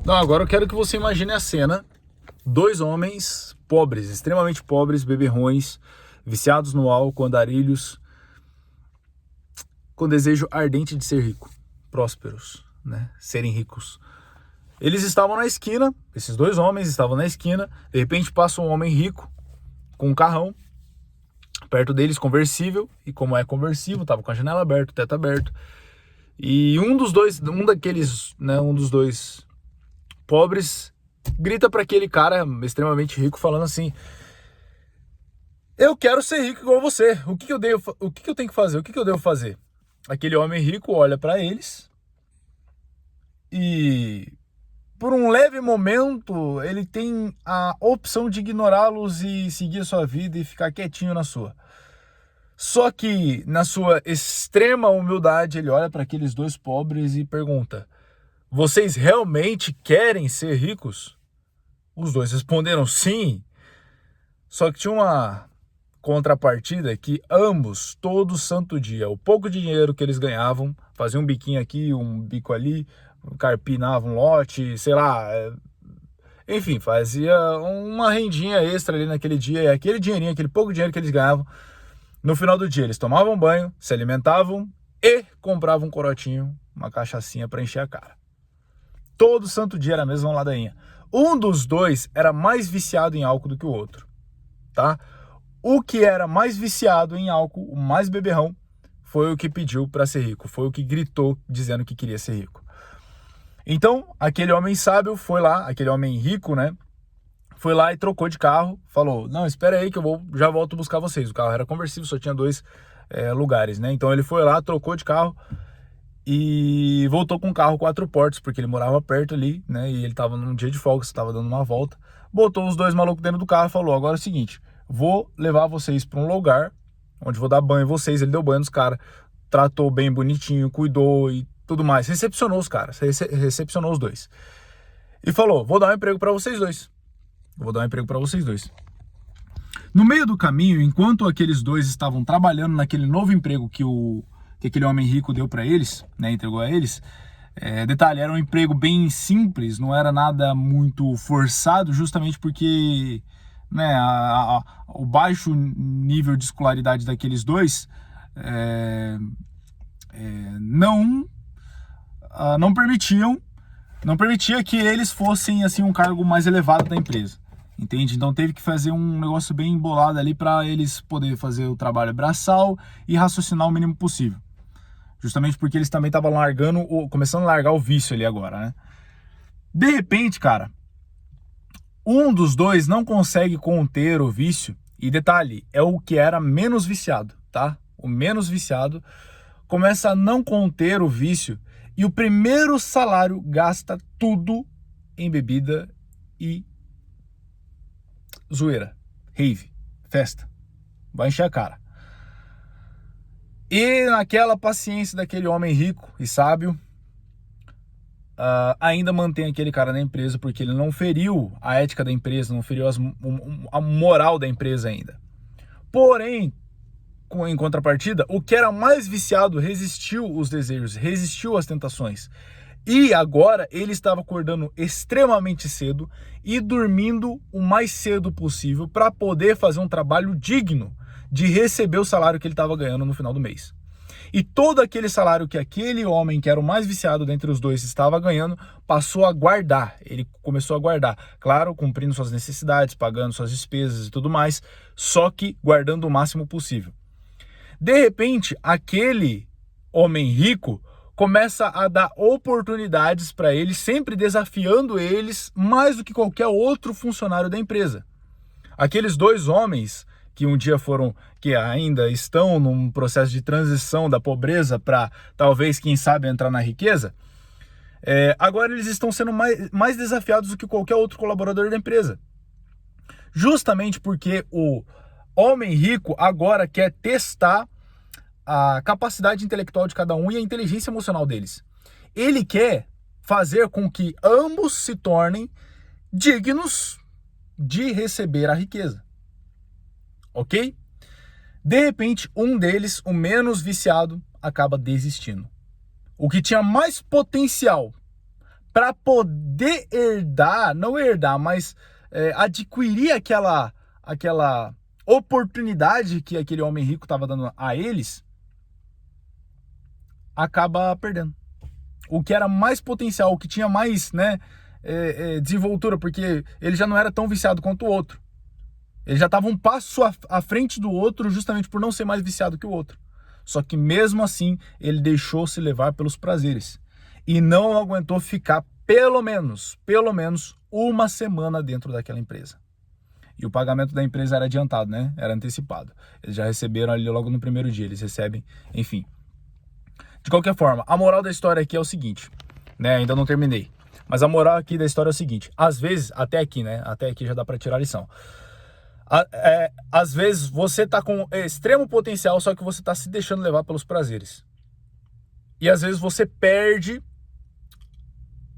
Não, agora eu quero que você imagine a cena. Dois homens pobres, extremamente pobres, beberrões, viciados no álcool, andarilhos, com desejo ardente de ser rico, prósperos, né? Serem ricos. Eles estavam na esquina, esses dois homens estavam na esquina, de repente passa um homem rico com um carrão, perto deles conversível, e como é conversível, tava com a janela aberta, o teto aberto, e um dos dois pobres grita para aquele cara extremamente rico, falando assim: eu quero ser rico igual você, o que eu tenho que fazer, o que eu devo fazer? Aquele homem rico olha para eles e, por um leve momento, ele tem a opção de ignorá-los e seguir a sua vida e ficar quietinho na sua. Só que, na sua extrema humildade, ele olha para aqueles dois pobres e pergunta: vocês realmente querem ser ricos? Os dois responderam sim. Só que tinha uma contrapartida que ambos, todo santo dia, o pouco dinheiro que eles ganhavam, faziam um biquinho aqui, um bico ali, carpinavam um lote, sei lá, enfim, fazia uma rendinha extra ali naquele dia, e aquele dinheirinho, aquele pouco dinheiro que eles ganhavam, no final do dia eles tomavam banho, se alimentavam e compravam um corotinho, uma cachaçinha para encher a cara. Todo santo dia era a mesma ladainha. Um dos dois era mais viciado em álcool do que o outro, tá? O que era mais viciado em álcool, o mais beberrão, foi o que pediu para ser rico, foi o que gritou dizendo que queria ser rico. Então, aquele homem sábio foi lá, aquele homem rico, né? Foi lá e trocou de carro, falou: não, espera aí que já volto buscar vocês. O carro era conversível, só tinha dois lugares, né? Então ele foi lá, trocou de carro e voltou com um carro 4 portas, porque ele morava perto ali, né? E ele tava num dia de folga, estava dando uma volta. Botou os dois malucos dentro do carro e falou: agora é o seguinte, vou levar vocês para um lugar onde vou dar banho em vocês. Ele deu banho nos caras, tratou bem bonitinho, cuidou e tudo mais. Recepcionou os caras, recepcionou os dois. E falou: vou dar um emprego para vocês dois. Vou dar um emprego para vocês dois. No meio do caminho, enquanto aqueles dois estavam trabalhando naquele novo emprego que aquele homem rico deu para eles, né, entregou a eles, detalhe, era um emprego bem simples, não era nada muito forçado, justamente porque, né, o baixo nível de escolaridade daqueles dois não permitia que eles fossem assim um cargo mais elevado da empresa. Entende? Então teve que fazer um negócio bem embolado ali para eles poderem fazer o trabalho braçal e raciocinar o mínimo possível. Justamente porque eles também estavam começando a largar o vício ali agora, né? De repente, cara, um dos dois não consegue conter o vício. E detalhe, é o que era menos viciado, tá? O menos viciado começa a não conter o vício e o primeiro salário gasta tudo em bebida e zoeira, rave, festa, vai encher a cara. E naquela paciência daquele homem rico e sábio, ainda mantém aquele cara na empresa, porque ele não feriu a ética da empresa, não feriu a moral da empresa ainda. Porém, em contrapartida, o que era mais viciado resistiu os desejos, resistiu às tentações. E agora ele estava acordando extremamente cedo e dormindo o mais cedo possível para poder fazer um trabalho digno de receber o salário que ele estava ganhando no final do mês. E todo aquele salário que aquele homem, que era o mais viciado dentre os dois, estava ganhando, passou a guardar. Ele começou a guardar, claro, cumprindo suas necessidades, pagando suas despesas e tudo mais, só que guardando o máximo possível. De repente, aquele homem rico começa a dar oportunidades para eles, sempre desafiando eles mais do que qualquer outro funcionário da empresa. Aqueles dois homens que um dia que ainda estão num processo de transição da pobreza para talvez, quem sabe, entrar na riqueza, agora eles estão sendo mais desafiados do que qualquer outro colaborador da empresa. Justamente porque o homem rico agora quer testar a capacidade intelectual de cada um e a inteligência emocional deles. Ele quer fazer com que ambos se tornem dignos de receber a riqueza. Ok? De repente, um deles, o menos viciado, acaba desistindo. O que tinha mais potencial para poder herdar, não herdar, mas adquirir aquela oportunidade que aquele homem rico estava dando a eles, acaba perdendo. O que era mais potencial, o que tinha mais, né, desenvoltura, porque ele já não era tão viciado quanto o outro. Ele já estava um passo à frente do outro justamente por não ser mais viciado que o outro. Só que mesmo assim, ele deixou se levar pelos prazeres. E não aguentou ficar pelo menos uma semana dentro daquela empresa. E o pagamento da empresa era adiantado, né? Era antecipado. Eles já receberam ali logo no primeiro dia, eles recebem, enfim. De qualquer forma, a moral da história aqui é o seguinte, né? Ainda não terminei. Mas a moral aqui da história é o seguinte, às vezes, até aqui, né? Até aqui já dá para tirar a lição. Às vezes você tá com extremo potencial, só que você tá se deixando levar pelos prazeres. E às vezes você perde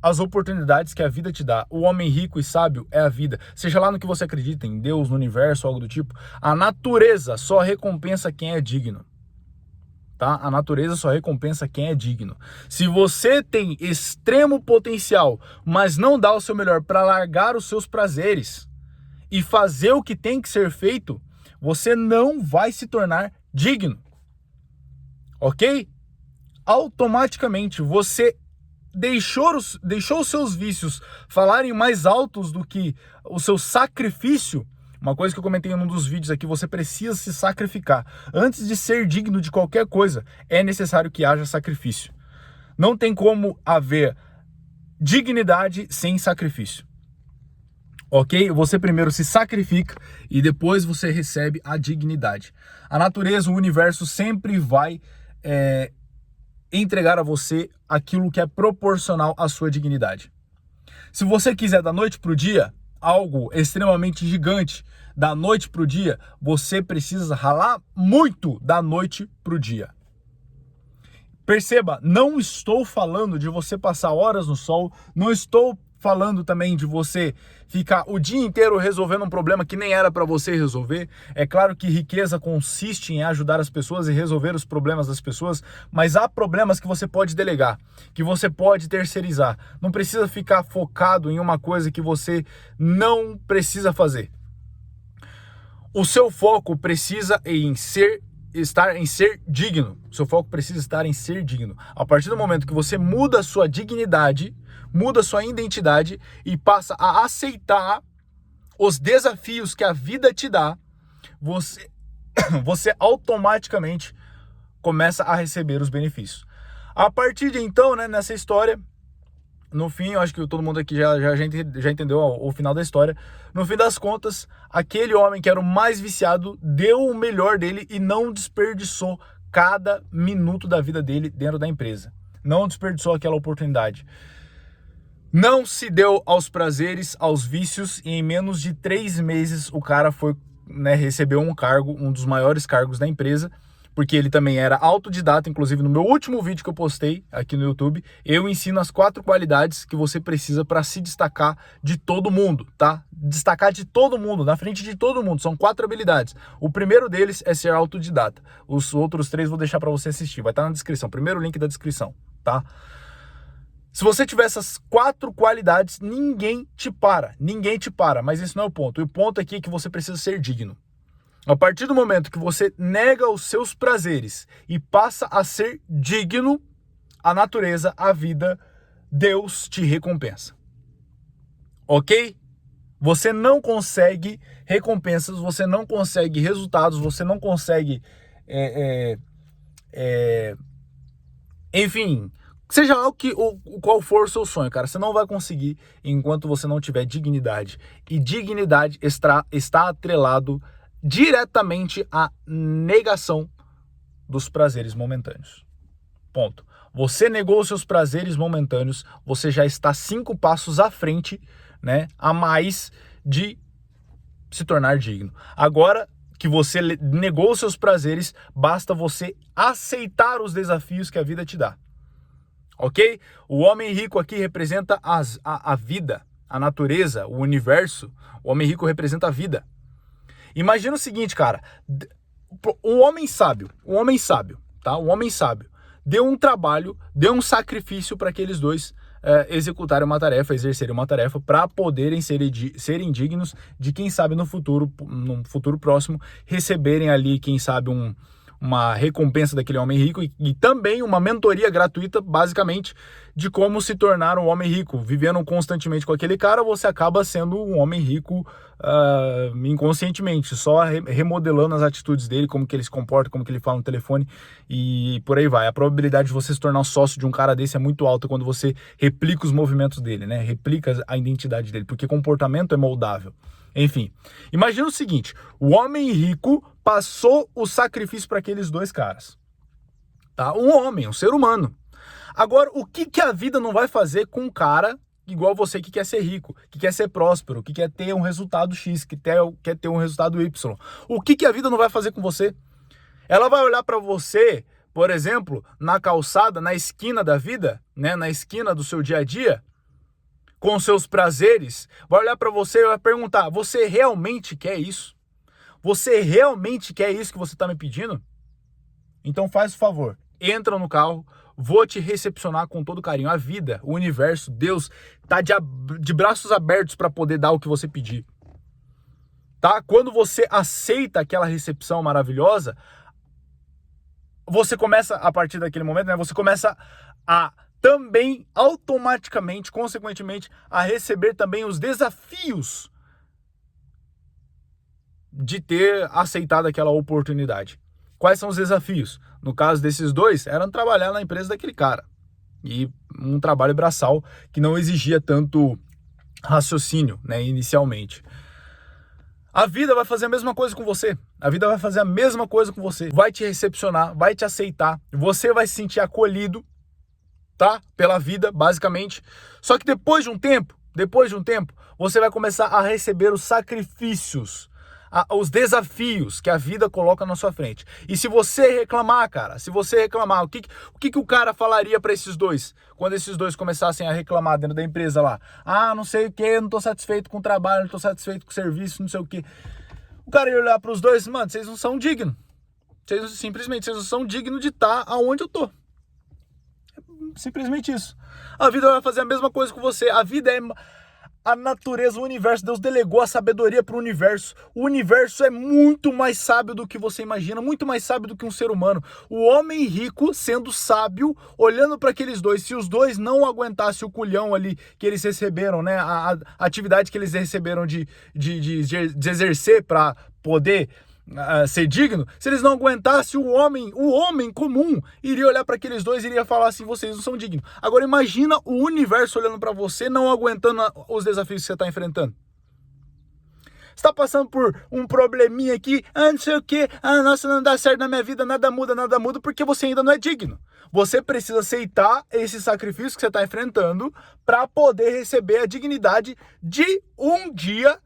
as oportunidades que a vida te dá. O homem rico e sábio é a vida. Seja lá no que você acredita, em Deus, no universo, algo do tipo. A natureza só recompensa quem é digno. Tá? A natureza só recompensa quem é digno. Se você tem extremo potencial, mas não dá o seu melhor para largar os seus prazeres e fazer o que tem que ser feito, você não vai se tornar digno. Ok? Automaticamente você deixou os seus vícios falarem mais altos do que o seu sacrifício. Uma coisa que eu comentei em um dos vídeos aqui, você precisa se sacrificar. Antes de ser digno de qualquer coisa, é necessário que haja sacrifício. Não tem como haver dignidade sem sacrifício. Ok? Você primeiro se sacrifica e depois você recebe a dignidade. A natureza, o universo sempre vai entregar a você aquilo que é proporcional à sua dignidade. Se você quiser da noite para o dia, algo extremamente gigante, da noite para o dia, você precisa ralar muito da noite para o dia. Perceba, não estou falando de você passar horas no sol, não estou falando também de você ficar o dia inteiro resolvendo um problema que nem era para você resolver. É claro que riqueza consiste em ajudar as pessoas e resolver os problemas das pessoas, mas há problemas que você pode delegar, que você pode terceirizar. Não precisa ficar focado em uma coisa que você não precisa fazer. O seu foco precisa estar em ser digno. O seu foco precisa estar em ser digno. A partir do momento que você muda a sua dignidade, muda a sua identidade e passa a aceitar os desafios que a vida te dá, você automaticamente começa a receber os benefícios. A partir de então, né, nessa história, no fim, eu acho que todo mundo aqui já entendeu o final da história. No fim das contas, aquele homem que era o mais viciado deu o melhor dele e não desperdiçou cada minuto da vida dele dentro da empresa. Não desperdiçou aquela oportunidade. Não se deu aos prazeres, aos vícios, e em menos de 3 meses o cara foi, né, recebeu um cargo, um dos maiores cargos da empresa, porque ele também era autodidata. Inclusive no meu último vídeo que eu postei aqui no YouTube, eu ensino as 4 qualidades que você precisa para se destacar de todo mundo, tá? Destacar de todo mundo, na frente de todo mundo, são 4 habilidades. O primeiro deles é ser autodidata, os outros 3 vou deixar para você assistir, vai estar na descrição, primeiro link da descrição, tá? Se você tiver essas 4 qualidades, ninguém te para, mas esse não é o ponto. O ponto aqui é que você precisa ser digno. A partir do momento que você nega os seus prazeres e passa a ser digno, a natureza, a vida, Deus te recompensa. Ok? Você não consegue recompensas, você não consegue resultados, você não consegue, enfim, seja lá qual for o seu sonho, cara, você não vai conseguir enquanto você não tiver dignidade. E dignidade está atrelado diretamente à negação dos prazeres momentâneos. Ponto. Você negou os seus prazeres momentâneos, você já está 5 passos à frente, né, a mais de se tornar digno. Agora que você negou os seus prazeres, basta você aceitar os desafios que a vida te dá. Ok? O homem rico aqui representa a vida, a natureza, o universo. O homem rico representa a vida. Imagina o seguinte, cara, um homem sábio, tá? Um homem sábio deu um trabalho, deu um sacrifício para aqueles dois executarem uma tarefa, exercerem uma tarefa para poderem serem dignos de, quem sabe, num futuro próximo, receberem ali, quem sabe, uma recompensa daquele homem rico e também uma mentoria gratuita, basicamente, de como se tornar um homem rico. Vivendo constantemente com aquele cara, você acaba sendo um homem rico inconscientemente, só remodelando as atitudes dele, como que ele se comporta, como que ele fala no telefone e por aí vai. A probabilidade de você se tornar sócio de um cara desse é muito alta quando você replica os movimentos dele, né? Replica a identidade dele, porque comportamento é moldável. Enfim, imagina o seguinte, o homem rico passou o sacrifício para aqueles dois caras, tá? Um homem, um ser humano. Agora, o que a vida não vai fazer com um cara igual você que quer ser rico, que quer ser próspero, que quer ter um resultado X, que quer ter um resultado Y? O que a vida não vai fazer com você? Ela vai olhar para você, por exemplo, na calçada, na esquina da vida, né? Na esquina do seu dia a dia, com seus prazeres, vai olhar para você e vai perguntar, você realmente quer isso? Você realmente quer isso que você está me pedindo? Então faz o favor, entra no carro, vou te recepcionar com todo carinho. A vida, o universo, Deus, tá de braços abertos para poder dar o que você pedir. Tá? Quando você aceita aquela recepção maravilhosa, você começa, a partir daquele momento, né, você começa a também automaticamente, consequentemente, a receber também os desafios de ter aceitado aquela oportunidade. Quais são os desafios? No caso desses dois, eram trabalhar na empresa daquele cara. E um trabalho braçal que não exigia tanto raciocínio, né, inicialmente. A vida vai fazer a mesma coisa com você. A vida vai fazer a mesma coisa com você. Vai te recepcionar, vai te aceitar. Você vai se sentir acolhido, tá? Pela vida, basicamente. Só que depois de um tempo, você vai começar a receber os sacrifícios, os desafios que a vida coloca na sua frente. E se você reclamar, cara, o que o cara falaria para esses dois? Quando esses dois começassem a reclamar dentro da empresa lá. Ah, não sei o que, não tô satisfeito com o trabalho, não tô satisfeito com o serviço, não sei o que. O cara ia olhar pros dois, mano, vocês não são dignos. Simplesmente, vocês não são dignos de estar aonde eu tô. Simplesmente isso. A vida vai fazer a mesma coisa com você. A vida é a natureza, o universo. Deus delegou a sabedoria para o universo. O universo é muito mais sábio do que você imagina, muito mais sábio do que um ser humano. O homem rico, sendo sábio, olhando para aqueles dois, se os dois não aguentassem o culhão ali que eles receberam, né, a atividade que eles receberam de exercer para poder ser digno, se eles não aguentassem, o homem comum iria olhar para aqueles dois e iria falar assim, vocês não são dignos. Agora imagina o universo olhando para você, não aguentando os desafios que você está enfrentando. Você está passando por um probleminha aqui, não sei o que, nossa, não dá certo na minha vida, nada muda, porque você ainda não é digno. Você precisa aceitar esse sacrifício que você está enfrentando para poder receber a dignidade de um dia.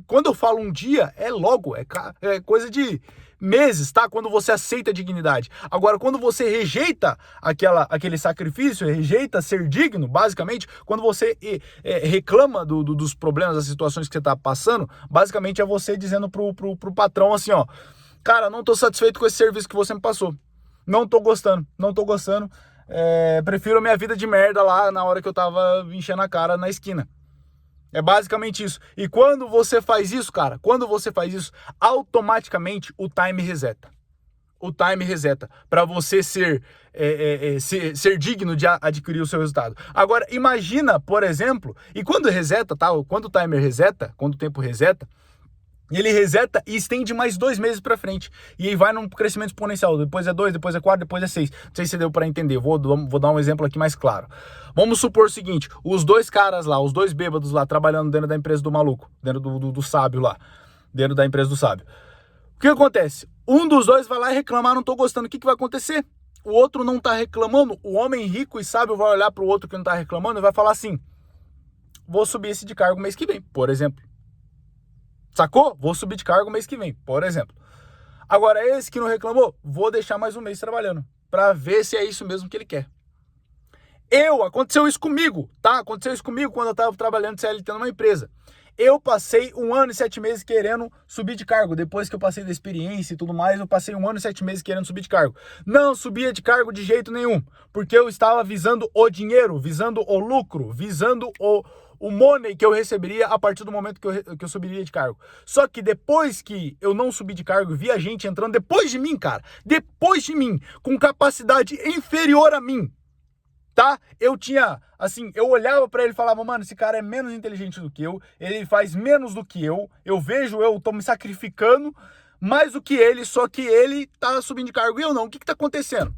Quando eu falo um dia, é logo, é coisa de meses, tá? Quando você aceita a dignidade. Agora, quando você rejeita aquele sacrifício, rejeita ser digno, basicamente, quando você reclama dos problemas, das situações que você tá passando, basicamente é você dizendo pro patrão assim, ó, cara, não tô satisfeito com esse serviço que você me passou. Não tô gostando. Prefiro a minha vida de merda lá na hora que eu tava enchendo a cara na esquina. É basicamente isso. E quando você faz isso, cara, automaticamente o time reseta. O time reseta para você ser digno de adquirir o seu resultado. Agora, imagina, por exemplo, e quando reseta, tá? Quando o timer reseta, quando o tempo reseta, ele reseta e estende mais 2 meses para frente. E aí vai num crescimento exponencial. Depois é 2, depois é 4, depois é 6. Não sei se deu para entender. Vou dar um exemplo aqui mais claro. Vamos supor o seguinte. Os dois caras lá, os dois bêbados lá, trabalhando dentro da empresa do maluco. Dentro do sábio lá. Dentro da empresa do sábio. O que acontece? Um dos dois vai lá e reclamar, não tô gostando. O que vai acontecer? O outro não tá reclamando. O homem rico e sábio vai olhar pro outro que não tá reclamando e vai falar assim, vou subir esse de cargo mês que vem, por exemplo. Sacou? Vou subir de cargo mês que vem, por exemplo. Agora, esse que não reclamou, vou deixar mais um mês trabalhando, pra ver se é isso mesmo que ele quer. Aconteceu isso comigo, tá? Aconteceu isso comigo quando eu tava trabalhando de CLT numa empresa. Eu passei 1 ano e 7 meses querendo subir de cargo. Depois que eu passei da experiência e tudo mais, eu passei 1 ano e 7 meses querendo subir de cargo. Não subia de cargo de jeito nenhum, porque eu estava visando o dinheiro, visando o lucro, visando o money que eu receberia a partir do momento que eu subiria de cargo. Só que depois que eu não subi de cargo, via gente entrando depois de mim, cara, depois de mim, com capacidade inferior a mim, tá? Eu tinha, assim, eu olhava pra ele e falava, mano, esse cara é menos inteligente do que eu, ele faz menos do que eu vejo eu tô me sacrificando mais do que ele, só que ele tá subindo de cargo e eu não. O que tá acontecendo?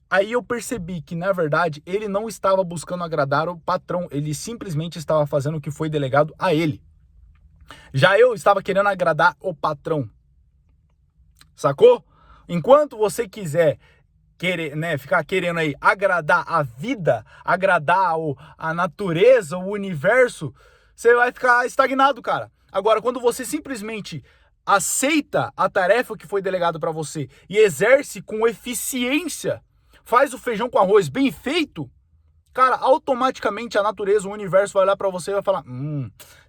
Aí eu percebi que, na verdade, ele não estava buscando agradar o patrão, ele simplesmente estava fazendo o que foi delegado a ele. Já eu estava querendo agradar o patrão. Sacou? Enquanto você quiser querer, né, ficar querendo aí agradar a vida, agradar a natureza, o universo, você vai ficar estagnado, cara. Agora, quando você simplesmente aceita a tarefa que foi delegado para você e exerce com eficiência, faz o feijão com arroz bem feito, cara, automaticamente a natureza, o universo vai olhar pra você e vai falar,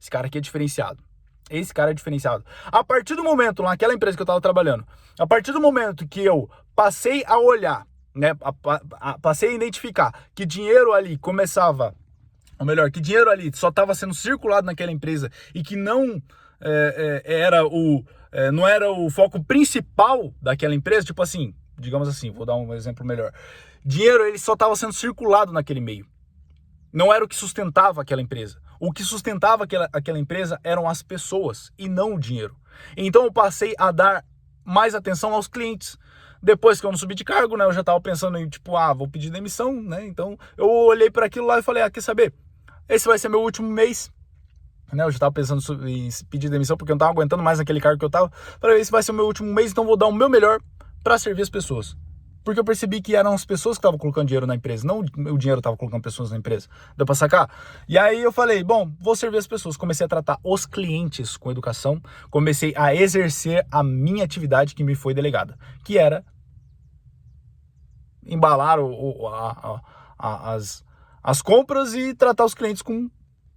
esse cara aqui é diferenciado. Esse cara é diferenciado. A partir do momento, naquela empresa que eu tava trabalhando, a partir do momento que eu passei a olhar, né, passei a identificar que dinheiro ali começava, ou melhor, que dinheiro ali só estava sendo circulado naquela empresa e que não não era o foco principal daquela empresa, tipo assim, digamos assim, vou dar um exemplo melhor. Dinheiro, ele só estava sendo circulado naquele meio. Não era o que sustentava aquela empresa. O que sustentava aquela empresa eram as pessoas e não o dinheiro. Então eu passei a dar mais atenção aos clientes. Depois que eu não subi de cargo, né, eu já estava pensando em, tipo, vou pedir demissão, né? Então eu olhei para aquilo lá e falei, quer saber? Esse vai ser meu último mês. Né, eu já estava pensando em pedir demissão porque eu não estava aguentando mais naquele cargo que eu estava. Falei, esse vai ser o meu último mês, então vou dar o meu melhor para servir as pessoas. Porque eu percebi que eram as pessoas que estavam colocando dinheiro na empresa, não o dinheiro estava colocando pessoas na empresa. Deu pra sacar? E aí eu falei, bom, vou servir as pessoas. Comecei a tratar os clientes com educação, comecei a exercer a minha atividade que me foi delegada, que era embalar as compras e tratar os clientes com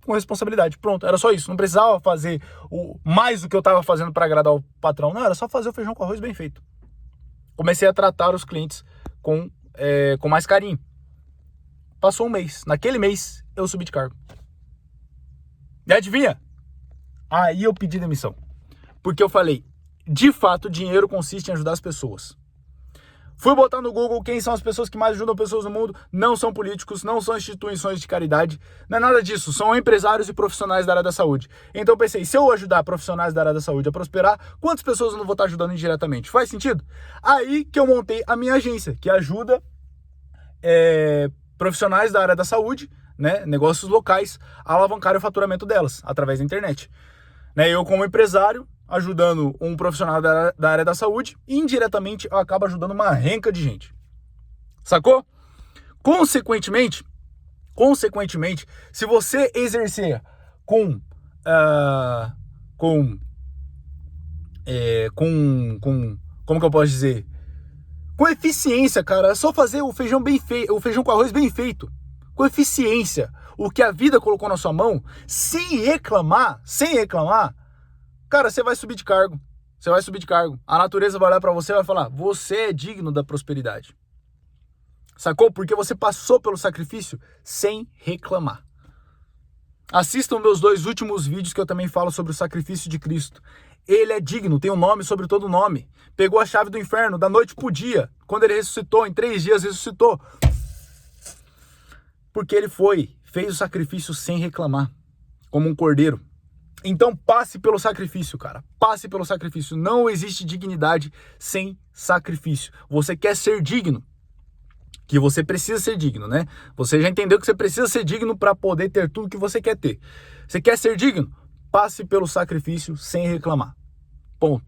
responsabilidade. Pronto, era só isso. Não precisava fazer mais do que eu estava fazendo para agradar o patrão. Não, era só fazer o feijão com arroz bem feito. Comecei a tratar os clientes com mais carinho. Passou um mês. Naquele mês, eu subi de cargo. E adivinha? Aí eu pedi demissão. Porque eu falei, de fato, dinheiro consiste em ajudar as pessoas. Fui botar no Google quem são as pessoas que mais ajudam pessoas no mundo. Não são políticos, não são instituições de caridade. Não é nada disso, são empresários e profissionais da área da saúde. Então eu pensei, se eu ajudar profissionais da área da saúde a prosperar, quantas pessoas eu não vou estar ajudando indiretamente? Faz sentido? Aí que eu montei a minha agência, que ajuda profissionais da área da saúde, né, negócios locais, a alavancar o faturamento delas, através da internet. Né, eu como empresário, ajudando um profissional da área da saúde, indiretamente eu acabo ajudando uma renca de gente. Sacou? Consequentemente, se você exercer como que eu posso dizer? Com eficiência, cara, é só fazer o feijão bem feito, o feijão com arroz bem feito. Com eficiência, o que a vida colocou na sua mão, sem reclamar, cara, você vai subir de cargo. Você vai subir de cargo. A natureza vai olhar pra você e vai falar, você é digno da prosperidade. Sacou? Porque você passou pelo sacrifício sem reclamar. Assistam meus 2 últimos vídeos que eu também falo sobre o sacrifício de Cristo. Ele é digno, tem um nome sobre todo nome. Pegou a chave do inferno da noite pro dia. Quando ele ressuscitou, em 3 dias ressuscitou. Porque ele fez o sacrifício sem reclamar. Como um cordeiro. Então passe pelo sacrifício, cara. Passe pelo sacrifício. Não existe dignidade sem sacrifício. Você quer ser digno? Que você precisa ser digno, né? Você já entendeu que você precisa ser digno para poder ter tudo que você quer ter. Você quer ser digno? Passe pelo sacrifício sem reclamar. Ponto.